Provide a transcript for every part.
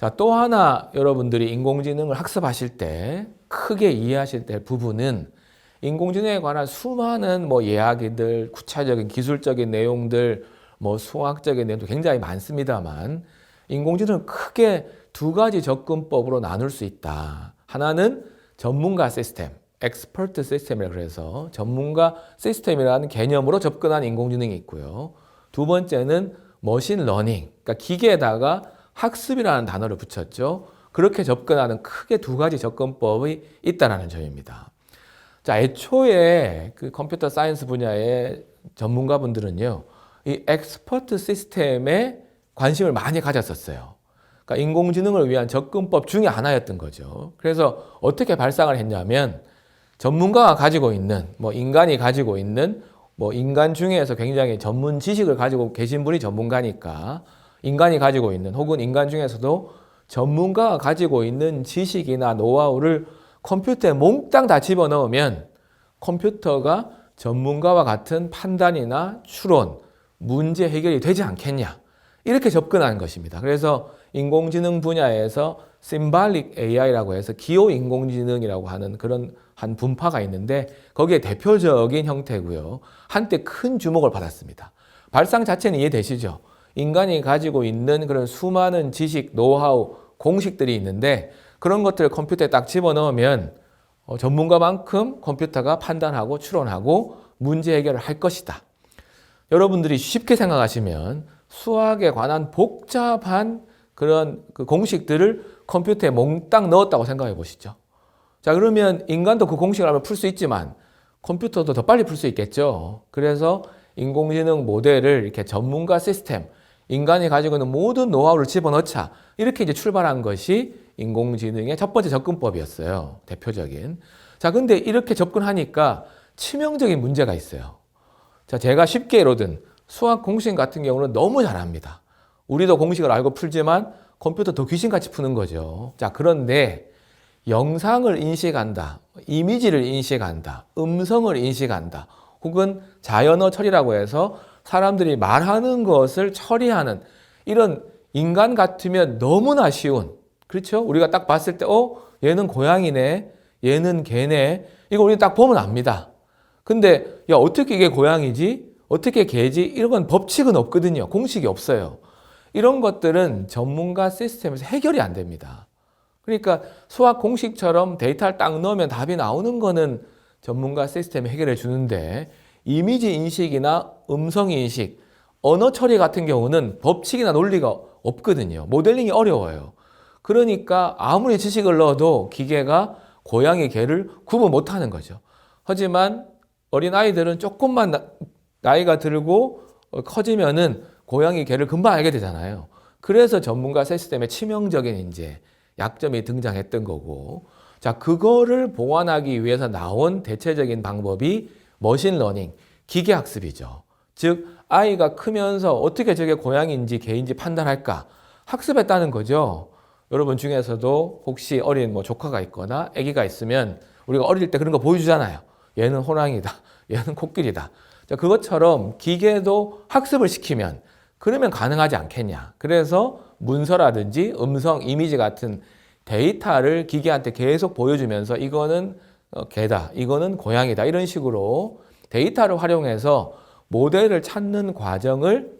자, 또 하나 여러분들이 인공지능을 학습하실 때 크게 이해하실 때 부분은 인공지능에 관한 수많은 이야기들, 구체적인 기술적인 내용들, 수학적인 내용도 굉장히 많습니다만 인공지능은 크게 두 가지 접근법으로 나눌 수 있다. 하나는 전문가 시스템, 엑스퍼트 시스템이라고 해서 전문가 시스템이라는 개념으로 접근한 인공지능이 있고요. 두 번째는 머신 러닝, 그러니까 기계에다가 학습이라는 단어를 붙였죠. 그렇게 접근하는 크게 두 가지 접근법이 있다는 점입니다. 자, 애초에 그 컴퓨터 사이언스 분야의 전문가분들은요, 이 엑스퍼트 시스템에 관심을 많이 가졌었어요. 그러니까 인공지능을 위한 접근법 중에 하나였던 거죠. 그래서 어떻게 발상을 했냐면 전문가가 가지고 있는, 인간이 가지고 있는, 인간 중에서 굉장히 전문 지식을 가지고 계신 분이 전문가니까 인간이 가지고 있는 혹은 인간 중에서도 전문가가 가지고 있는 지식이나 노하우를 컴퓨터에 몽땅 다 집어넣으면 컴퓨터가 전문가와 같은 판단이나 추론, 문제 해결이 되지 않겠냐. 이렇게 접근하는 것입니다. 그래서 인공지능 분야에서 심발릭 AI라고 해서 기호 인공지능이라고 하는 그런 한 분파가 있는데 거기에 대표적인 형태고요. 한때 큰 주목을 받았습니다. 발상 자체는 이해되시죠? 인간이 가지고 있는 그런 수많은 지식, 노하우, 공식들이 있는데 그런 것들을 컴퓨터에 딱 집어넣으면 전문가만큼 컴퓨터가 판단하고 추론하고 문제 해결을 할 것이다. 여러분들이 쉽게 생각하시면 수학에 관한 복잡한 그런 그 공식들을 컴퓨터에 몽땅 넣었다고 생각해 보시죠. 자, 그러면 인간도 그 공식을 알면 풀 수 있지만 컴퓨터도 더 빨리 풀 수 있겠죠. 그래서 인공지능 모델을 이렇게 전문가 시스템, 인간이 가지고 있는 모든 노하우를 집어넣자. 이렇게 이제 출발한 것이 인공지능의 첫 번째 접근법이었어요. 대표적인. 자, 근데 이렇게 접근하니까 치명적인 문제가 있어요. 자, 제가 쉽게 예로 든 수학 공식 같은 경우는 너무 잘합니다. 우리도 공식을 알고 풀지만 컴퓨터 더 귀신같이 푸는 거죠. 자, 그런데 영상을 인식한다, 이미지를 인식한다, 음성을 인식한다, 혹은 자연어 처리라고 해서 사람들이 말하는 것을 처리하는 이런 인간 같으면 너무나 쉬운, 그렇죠? 우리가 딱 봤을 때, 얘는 고양이네, 얘는 개네, 이거 우리 딱 보면 압니다. 근데, 야, 어떻게 이게 고양이지? 어떻게 개지? 이런 건 법칙은 없거든요. 공식이 없어요. 이런 것들은 전문가 시스템에서 해결이 안 됩니다. 그러니까 수학 공식처럼 데이터를 딱 넣으면 답이 나오는 거는 전문가 시스템이 해결해 주는데 이미지 인식이나 음성 인식, 언어 처리 같은 경우는 법칙이나 논리가 없거든요. 모델링이 어려워요. 그러니까 아무리 지식을 넣어도 기계가 고양이, 개를 구분 못하는 거죠. 하지만 어린아이들은 조금만 나이가 들고 커지면은 고양이, 개를 금방 알게 되잖아요. 그래서 전문가 시스템에 치명적인 이제 약점이 등장했던 거고, 자, 그거를 보완하기 위해서 나온 대체적인 방법이 머신러닝, 기계학습이죠. 즉, 아이가 크면서 어떻게 저게 고양이인지 개인지 판단할까? 학습했다는 거죠. 여러분 중에서도 혹시 어린 조카가 있거나 아기가 있으면 우리가 어릴 때 그런 거 보여주잖아요. 얘는 호랑이다. 얘는 코끼리다. 자, 그것처럼 기계도 학습을 시키면 그러면 가능하지 않겠냐. 그래서 문서라든지 음성, 이미지 같은 데이터를 기계한테 계속 보여주면서 이거는 개다, 이거는 고양이다 이런 식으로 데이터를 활용해서 모델을 찾는 과정을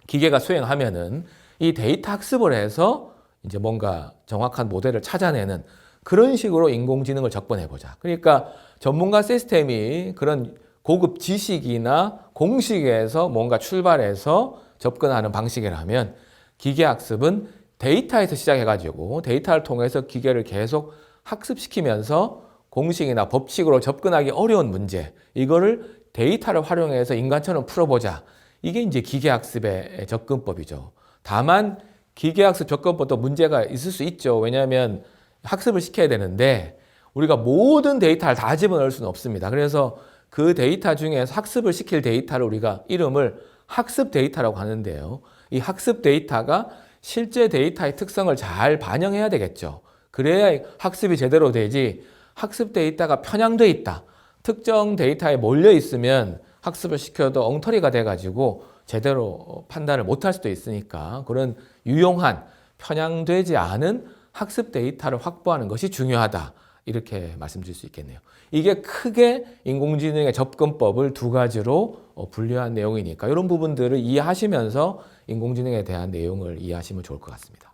기계가 수행하면은 이 데이터 학습을 해서 이제 뭔가 정확한 모델을 찾아내는 그런 식으로 인공지능을 접근해보자. 그러니까 전문가 시스템이 그런 고급 지식이나 공식에서 뭔가 출발해서 접근하는 방식이라면 기계학습은 데이터에서 시작해가지고 데이터를 통해서 기계를 계속 학습시키면서 공식이나 법칙으로 접근하기 어려운 문제, 이거를 데이터를 활용해서 인간처럼 풀어보자. 이게 이제 기계학습의 접근법이죠. 다만 기계학습 접근법도 문제가 있을 수 있죠. 왜냐하면 학습을 시켜야 되는데 우리가 모든 데이터를 다 집어넣을 수는 없습니다. 그래서 그 데이터 중에서 학습을 시킬 데이터를 우리가 이름을 학습 데이터라고 하는데요. 이 학습 데이터가 실제 데이터의 특성을 잘 반영해야 되겠죠. 그래야 학습이 제대로 되지 학습 데이터가 편향돼 있다. 특정 데이터에 몰려 있으면 학습을 시켜도 엉터리가 돼가지고 제대로 판단을 못할 수도 있으니까 그런 유용한 편향되지 않은 학습 데이터를 확보하는 것이 중요하다. 이렇게 말씀드릴 수 있겠네요. 이게 크게 인공지능의 접근법을 두 가지로 분류한 내용이니까 이런 부분들을 이해하시면서 인공지능에 대한 내용을 이해하시면 좋을 것 같습니다.